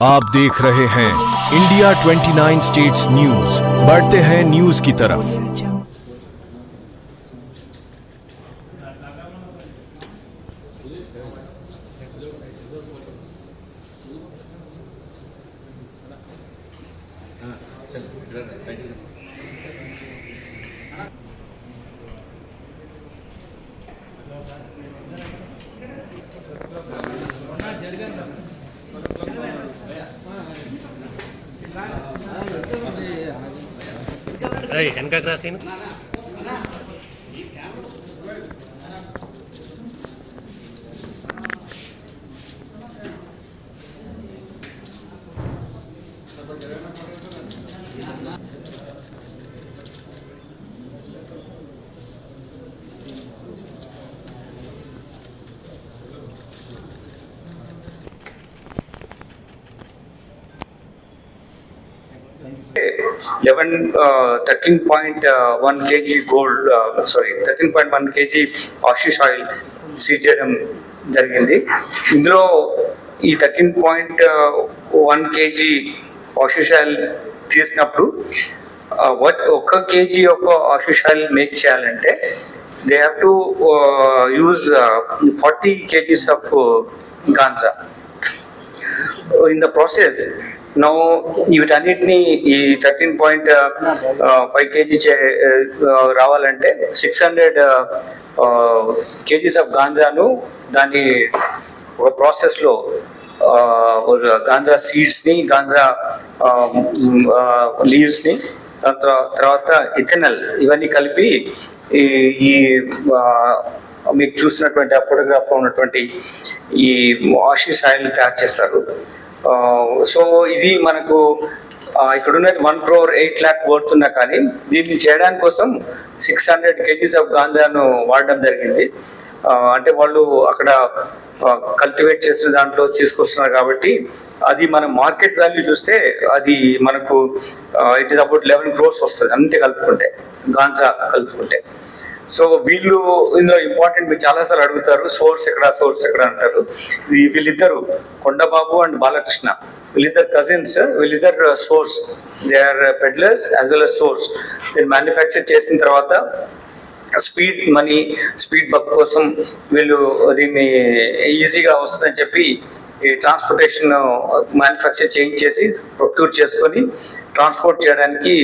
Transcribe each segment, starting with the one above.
आप देख रहे हैं इंडिया 29 स्टेट्स न्यूज। बढ़ते हैं न्यूज की तरफ। వెనక రాసిన Eleven 13.1 kg gold, 13.1 kg Ashish oil seize చేయడం జరిగింది. ఇందులో ఈ 13.1 kg ఆషిష్ ఆయిల్ తీసినప్పుడు ఒక్క కేజీ యొక్క ఆషిష్ ఆయిల్ మేక్ చేయాలంటే they have to use 40 kgs of ganja. In the process now వీటన్నిటిని ఈ 13.5 kg రావాలంటే 600 kgs ఆఫ్ గాంజాను దాని ఒక ప్రాసెస్లో గాంజా సీడ్స్ని, గాంజా లీవ్స్ని, తర్వాత ఇథెనల్ ఇవన్నీ కలిపి ఈ మీకు చూస్తున్నటువంటి ఆ ఫోటోగ్రాఫ్లో ఉన్నటువంటి ఈ ఆషిష్ ఆయిల్ తయారు చేస్తారు. సో ఇది మనకు ఇక్కడ ఉన్నది 1.8 crore వర్త్ ఉన్నా కానీ దీన్ని చేయడానికి కోసం 600 kgs ఆఫ్ గాంజాను వాడడం జరిగింది. అంటే వాళ్ళు అక్కడ కల్టివేట్ చేసిన దాంట్లో తీసుకొస్తున్నారు కాబట్టి అది మన మార్కెట్ వాల్యూ చూస్తే అది మనకు ఇట్ ఈస్ అబౌట్ 11 crores వస్తుంది అంతే కలుపుకుంటే, గాంజా కలుపుకుంటే. సో వీళ్ళు ఇందులో ఇంపార్టెంట్, మీరు చాలాసార్లు అడుగుతారు సోర్స్ ఎక్కడ అంటారు. వీళ్ళిద్దరు కొండబాబు అండ్ బాలకృష్ణ, వీళ్ళిద్దరు కజిన్స్, వీళ్ళిద్దరు source, they are peddlers as well as source. దీన్ని మ్యానుఫ్యాక్చర్ చేసిన తర్వాత స్పీడ్ మనీ, స్పీడ్ బక్ కోసం వీళ్ళు దీన్ని ఈజీగా వస్తుందని చెప్పి ఈ ట్రాన్స్పోర్టేషన్ మ్యానుఫ్యాక్చర్ చేయించేసి ప్రొక్యూర్ చేసుకొని ట్రాన్స్పోర్ట్ చేయడానికి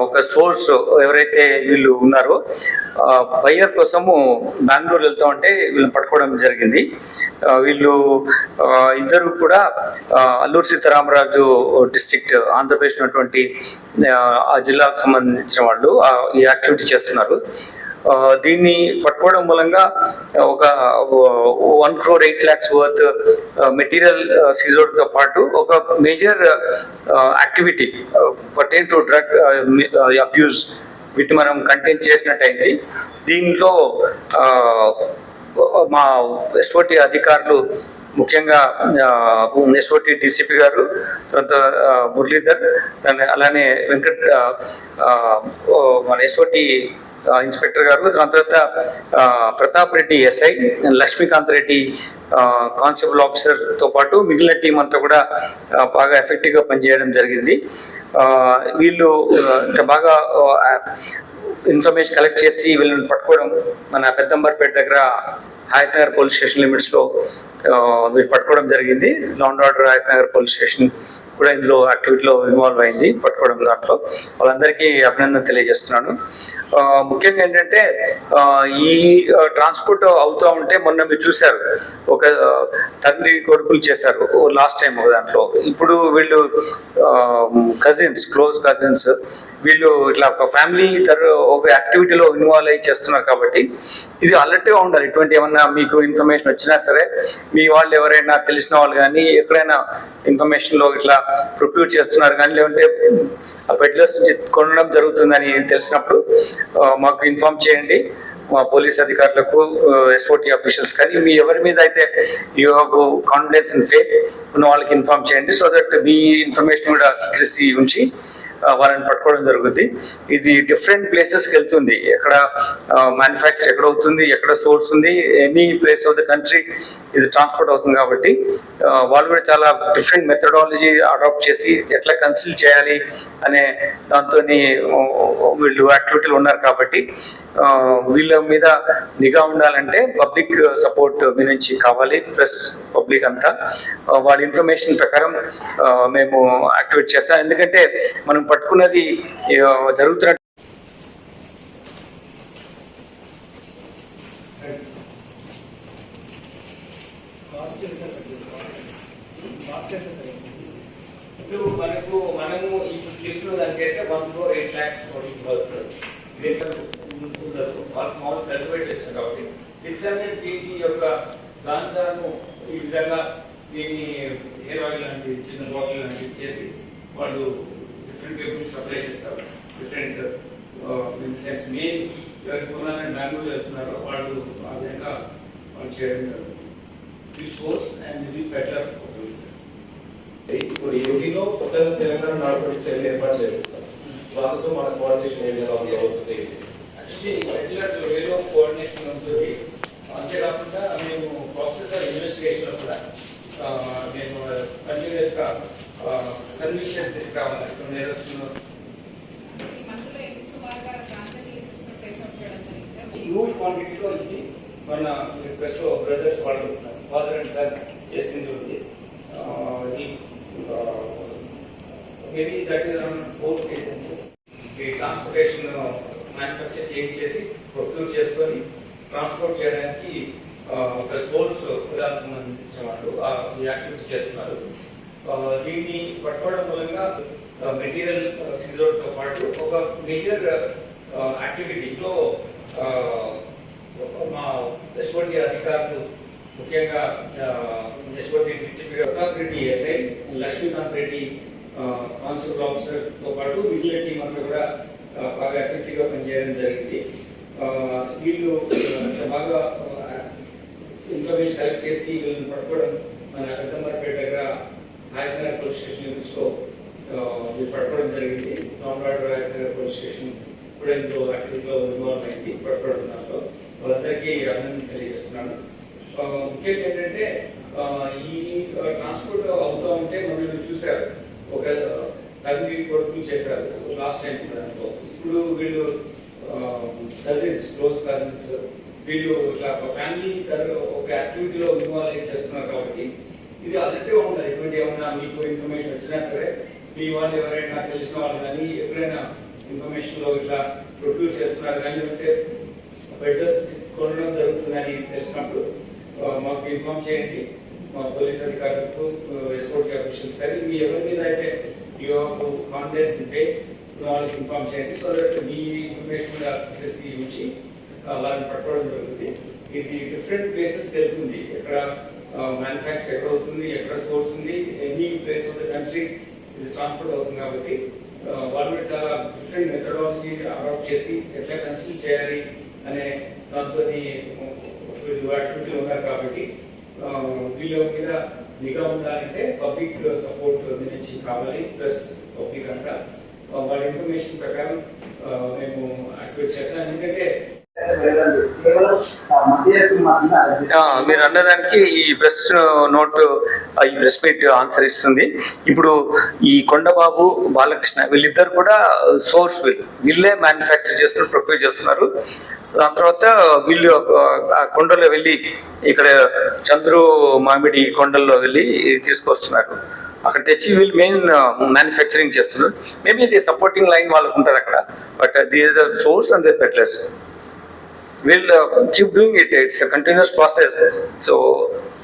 ఒక సోర్స్ ఎవరైతే వీళ్ళు ఉన్నారో బయ్యర్ కోసము బెంగళూరు వెళ్తా ఉంటే వీళ్ళని పట్టుకోవడం జరిగింది. వీళ్ళు ఇద్దరు కూడా అల్లూరు సీతారామరాజు డిస్ట్రిక్ట్ ఆంధ్రప్రదేశ్ ఉన్నటువంటి ఆ జిల్లాకు సంబంధించిన వాళ్ళు ఈ యాక్టివిటీ చేస్తున్నారు. దీన్ని పట్టుకోవడం మూలంగా ఒక 1.8 crore వర్త్ మెటీరియల్ సీజర్తో పాటు ఒక major activity pertain to drug abuse వీటిని మనం కంటైన్ చేసినట్టయింది. దీంట్లో మా ఎస్ఓటి అధికారులు, ముఖ్యంగా ఎస్ఓటి డిసిపి గారు, తర్వాత మురళీధర్, అలానే వెంకట్ మన ఎస్ఓటి ఇన్స్పెక్టర్ గారు, దాని తర్వాత ప్రతాప్ రెడ్డి ఎస్ఐ, లక్ష్మీకాంత్ రెడ్డి కానిస్టేబుల్ ఆఫీసర్తో పాటు మిగిలిన టీం అంతా కూడా బాగా ఎఫెక్టివ్గా పనిచేయడం జరిగింది. వీళ్ళు బాగా ఇన్ఫర్మేషన్ కలెక్ట్ చేసి వీళ్ళని పట్టుకోవడం మన పెద్దంబర్పేట దగ్గర హయత్ నగర్ పోలీస్ స్టేషన్ లిమిట్స్లో వీళ్ళు పట్టుకోవడం జరిగింది. Law and order Hayatnagar police station కూడా ఇందులో యాక్టివిటీలో ఇన్వాల్వ్ అయింది, పట్టుకోవడం దాంట్లో. వాళ్ళందరికీ అభినందన తెలియజేస్తున్నాను. ముఖ్యంగా ఏంటంటే ఈ ట్రాన్స్పోర్ట్ అవుతూ ఉంటే మొన్న మీరు చూశారు ఒక తండ్రి కొడుకులు చేశారు లాస్ట్ టైం ఒక దాంట్లో. ఇప్పుడు వీళ్ళు కజిన్స్, క్లోజ్ కజిన్స్, వీళ్ళు ఇట్లా ఒక ఫ్యామిలీ ఒక యాక్టివిటీలో ఇన్వాల్వ్ అయ్యి చేస్తున్నారు కాబట్టి ఇది అలర్ట్గా ఉండాలి. ఇటువంటి ఏమన్నా మీకు ఇన్ఫర్మేషన్ వచ్చినా సరే, మీ వాళ్ళు ఎవరైనా తెలిసిన వాళ్ళు కానీ ఎక్కడైనా ఇన్ఫర్మేషన్లో ఇట్లా ప్రొక్యూర్ చేస్తున్నారు కానీ, లేదంటే ఆ పెడ్లర్స్ నుంచి కొనడం జరుగుతుందని తెలిసినప్పుడు మాకు ఇన్ఫార్మ్ చేయండి. మా పోలీస్ అధికారులకు, ఎస్ఓటి ఆఫీషియల్స్ కానీ మీ ఎవరి మీద అయితే you have confidence in faith ఉన్న వాళ్ళకి ఇన్ఫార్మ్ చేయండి. సో దట్ మీ ఇన్ఫర్మేషన్ కూడా సీక్రెసీ ఉంచి వాళ్ళని పట్టుకోవడం జరుగుతుంది. ఇది డిఫరెంట్ ప్లేసెస్కి వెళ్తుంది. ఎక్కడ మ్యానుఫ్యాక్చర్ ఎక్కడ అవుతుంది, ఎక్కడ సోర్స్ ఉంది, any place of the country ఇది ట్రాన్స్పోర్ట్ అవుతుంది. కాబట్టి వాళ్ళు కూడా చాలా డిఫరెంట్ మెథడాలజీ అడాప్ట్ చేసి ఎట్లా కన్సిల్ చేయాలి అనే దాంతో వీళ్ళు యాక్టివిటీలు ఉన్నారు. కాబట్టి వీళ్ళ మీద నిఘా ఉండాలంటే పబ్లిక్ సపోర్ట్ మీ నుంచి కావాలి, ప్లస్ పబ్లిక్ అంతా వాళ్ళ ఇన్ఫర్మేషన్ ప్రకారం మేము యాక్టివేట్ చేస్తాం. ఎందుకంటే మనం పట్టుకున్నది జరుగుతున్న మనము ఇప్పుడు తీసుకున్న దానికైతే 1.8 lakhs మామూలు కల్టివేట్ చేస్తాం. కాబట్టి 600 kg యొక్క గాంజాను ఈ విధంగా దీన్ని హెయిర్ ఆయిల్ లాంటి చిన్న బాటిల్ లాంటివి చేసి వాళ్ళు డిఫరెంట్ పీపుల్ సప్లై చేస్తారు. డిఫరెంట్ సెన్స్ మెయిన్ ఎవరికి ఉన్నారని బెంగళూరు వెళ్తున్నారో వాళ్ళు ఆ విధంగా వాళ్ళు చేయడం జరుగుతుంది. సోర్స్ అండ్ ఇది బెటర్. ఇప్పుడు యూపీలో కొత్తగా తెలంగాణ నార్కోటిక్స్ సెల్ ఏర్పాటు చేస్తారు. వాళ్ళతో మన కోఆర్డినేషన్ ఏ విధంగా అవుతుంది? రెగ్యులర్ వేలో కోఆర్డినేషన్ ఉంటుంది. అంతేకాకుండా మేము ప్రాసెస్ ఇన్వెస్టిగేషన్ కూడా మేము కంటిన్యూస్ గా కన్విక్షన్ తీసుకురావాలి. నేరస్తులు హ్యూజ్ క్వాంటిటీలో ఇది మన రిక్వెస్ట్ బ్రదర్స్ వాళ్ళు ఫాదర్ అండ్ సన్ చేసింది ఉంది. Maybe that is around 4 kg. ఈ ట్రాన్స్పోర్టేషన్ మ్యానుఫ్యాక్చర్ చేసి ప్రొక్యూర్ చేసుకొని ట్రాన్స్పోర్ట్ చేయడానికి ఒక సోర్స్ దానికి సంబంధించిన వాళ్ళు ఈ యాక్టివిటీ చేస్తున్నారు. దీన్ని పట్టుకోవడం మూలంగా మెటీరియల్ సీజర్తో పాటు ఒక మేజర్ యాక్టివిటీలో మా ఎస్ఓటి అధికారులు ముఖ్యంగా SOT DCP Reddy SI, Lakshmikanth Reddy constable officer తో పాటు వీళ్ళ టీం అంతా కూడా బాగా ఎఫెక్టివ్ గా పనిచేయడం జరిగింది. వీళ్ళు బాగా ఇన్ఫర్మేషన్ కలెక్ట్ చేసి వీళ్ళని పట్టుకోవడం మన పెద్దమ్మపేట దగ్గర నాయకనగర్ పోలీస్ స్టేషన్ లిమిట్స్ లో వీళ్ళు పట్టుకోవడం జరిగింది. రామరాడు నాయకనగర్ పోలీస్ స్టేషన్ కూడా ఇందులో యాక్టివిటీలో ఇన్వాల్వ్ అయింది. పట్టుకోవడం దాంట్లో వాళ్ళందరికీ అభినందన తెలియజేస్తున్నాను. ముఖ్యంగా ఏంటంటే ఈ ట్రాన్స్పోర్ట్ అవుతూ ఉంటే మనం చూసారు, ఒక తల్లి కొడుకులు చేశారు లాస్ట్ టైం దాంట్లో. ఇప్పుడు వీళ్ళు కజిన్స్, క్లోజ్ కజిన్స్, వీళ్ళు ఇట్లా ఫ్యామిలీ ఒక యాక్టివిటీలో ఇన్వాల్వ్ చేస్తున్నారు. కాబట్టి ఇది అలర్ట్గా ఉండాలి. ఎటువంటి ఏమన్నా మీకు ఇన్ఫర్మేషన్ వచ్చినా సరే మీ వాళ్ళు ఎవరైనా తెలిసిన వాళ్ళు కానీ ఎప్పుడైనా ఇన్ఫర్మేషన్ లో ఇట్లా ప్రొడ్యూస్ చేస్తున్నారు కానీ లేకపోతే బెడ్స్ కొనడం జరుగుతుందని తెలిసినప్పుడు మాకు ఇన్ఫార్మ్ చేయండి. మా పోలీస్ అధికారులకు, ఎస్ఓటి ఆఫీసర్స్ కానీ మీ ఎవరి మీద అయితే యూ హావ్ కాన్ఫిడెన్స్ ఉంటే వాళ్ళకి ఇన్ఫార్మ్ చేయండి. So that me information success ఉంచి వాళ్ళని పట్టుకోవడం జరుగుతుంది. ఇది డిఫరెంట్ ప్లేసెస్ తెలుస్తుంది. ఎక్కడ మ్యానుఫ్యాక్చర్ ఎక్కడ అవుతుంది, ఎక్కడ సోర్స్ ఉంది, any place of the country ఇది ట్రాన్స్పోర్ట్ అవుతుంది. కాబట్టి వాళ్ళు కూడా చాలా డిఫరెంట్ మెథడాలజీ అడాప్ట్ చేసి ఎట్లా కన్సిల్ చేయాలి అనే దాంతో యాక్టివిటీ ఉన్నారు. కాబట్టి వీళ్ళ మీద నిఘా ఉండాలంటే పబ్లిక్ సపోర్ట్ నుంచి కావాలి, ప్లస్ పబ్లిక్ అంతా వాళ్ళ ఇన్ఫర్మేషన్ ప్రకారం మేము యాక్టివేట్ చేస్తాం. ఎందుకంటే మీరు అన్నదానికి ఈ ప్రెస్ నోట్, ఈ ప్రెస్ మీట్ ఆన్సర్ ఇస్తుంది. ఇప్పుడు ఈ కొండబాబు, బాలకృష్ణ వీళ్ళిద్దరు కూడా సోర్స్ వీళ్ళే మ్యానుఫ్యాక్చర్ చేస్తున్నారు, ప్రొక్యూర్ చేస్తున్నారు. దాని తర్వాత వీళ్ళు కొండల్లో వెళ్ళి ఇక్కడ చంద్రు మామిడి కొండల్లో వెళ్ళి తీసుకొస్తున్నారు. అక్కడ తెచ్చి వీళ్ళు మెయిన్ మ్యానుఫ్యాక్చరింగ్ చేస్తున్నారు. మేబీ ఇది సపోర్టింగ్ లైన్ వాళ్ళకు ఉంటుంది అక్కడ, but these are source and the peddlers. We'll keep doing it. It's a continuous process. So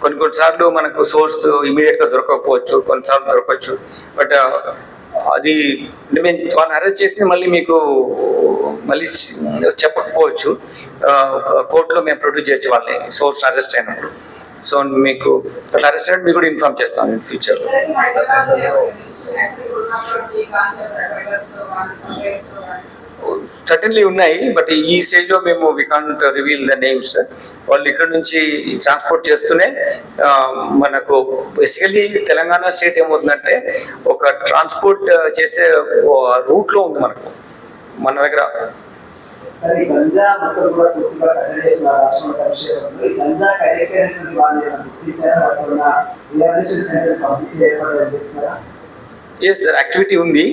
కొన్నిసార్లు మనకు సోర్స్ ఇమీడియట్ గా దొరకకపోవచ్చు, కొన్నిసార్లు దొరకవచ్చు. బట్ అది వాళ్ళని అరెస్ట్ చేసి మళ్ళీ మీకు మళ్ళీ చెప్పకపోవచ్చు. కోర్టులో మేము ప్రొడ్యూస్ చేయొచ్చు వాళ్ళని సోర్స్ అరెస్ట్ అయినప్పుడు. సో మీకు అట్లా అరెస్ట్ అయినట్టు మీకు కూడా ఇన్ఫార్మ్ చేస్తాను ఇన్ ఫ్యూచర్. సర్టన్లీ ఉన్నాయి, బట్ ఈ స్టేజ్లో మేము we can't reveal the names. వాళ్ళు ఇక్కడ నుంచి ట్రాన్స్పోర్ట్ చేస్తూనే మనకు బేసికలీ తెలంగాణ స్టేట్ ఏమవుతుందంటే ఒక ట్రాన్స్పోర్ట్ చేసే రూట్లో ఉంది మనకు మన దగ్గర. సరే, ఈ గంజా మొత్తం కూడా పూర్తిగా కట్టడి చేసిన రాష్ట్రంలో పరిశీలనలో ఈ గంజా కలెక్ట్ అయినటువంటి వాళ్ళు గుర్తించారా? అక్కడ రిహాబిలిటేషన్ సెంటర్ పంపించి ఏర్పాటు చేస్తున్నారా? ఎస్ సార్, యాక్టివిటీ ఉంది.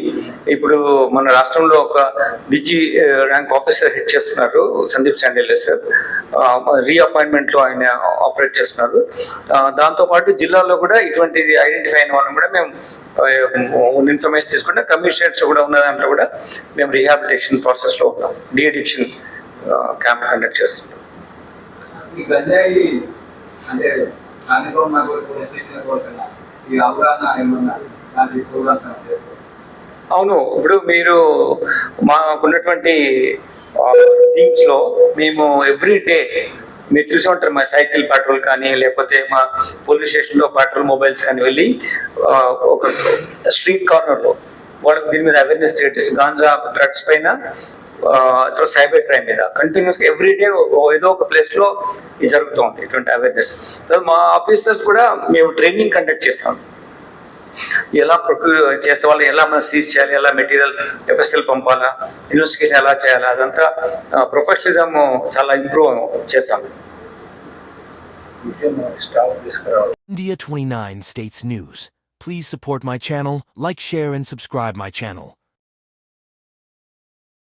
ఇప్పుడు మన రాష్ట్రంలో ఒక డిజి ర్యాంక్ ఆఫీసర్ హెడ్ చేస్తున్నారు, సందీప్ శాండిల్య సార్. రీఅపాయింట్మెంట్లో ఆయన ఆపరేట్ చేస్తున్నారు. దాంతోపాటు జిల్లాలో కూడా ఇటువంటి ఐడెంటిఫై అయిన వాళ్ళని కూడా మేము ఇన్ఫర్మేషన్ తీసుకుంటే కమిషనర్స్ కూడా ఉన్న దాంట్లో కూడా మేము రీహాబిలిటేషన్ ప్రాసెస్లో ఉన్నాం. డీఅడిక్షన్ క్యాంప్ కండక్ట్ చేస్తున్నాం. ఈ గంజాయి అంటే పోలీస్ స్టేషన్ ఈ అవగాహన ఏమన్నా అవును, ఇప్పుడు మీరు మాకున్నటువంటి టీమ్స్లో మేము ఎవ్రీ డే మీరు చూసే ఉంటారు, మా సైకిల్ పెట్రోల్ కానీ లేకపోతే మా పోలీస్ స్టేషన్లో పెట్రోల్ మొబైల్స్ కానీ వెళ్ళి ఒక స్ట్రీట్ కార్నర్లో వాళ్ళకి దీని మీద అవేర్నెస్ క్రియేట్ చేసి గాంజా డ్రగ్స్ పైన సైబర్ క్రైమ్ మీద కంటిన్యూస్గా ఎవ్రీ డే ఏదో ఒక ప్లేస్లో ఇది జరుగుతూ ఉంది ఇటువంటి అవేర్నెస్. సో మా ఆఫీసర్స్ కూడా మేము ట్రైనింగ్ కండక్ట్ చేస్తాం. ఎలా ప్రొక్యూర్ చేసే వాళ్ళు ఎలా మనం సీజ్ చేయాలి, ఎలా మెటీరియల్ ఎఫ్ఎస్ఎల్ పంపాలా, ఇన్వెస్టిగేషన్ ఎలా చేయాలా, అదంతా ప్రొఫెషనలిజం చాలా ఇంప్రూవ్ చేశాం. India 29 States News. Please support my channel, like, share and subscribe my channel.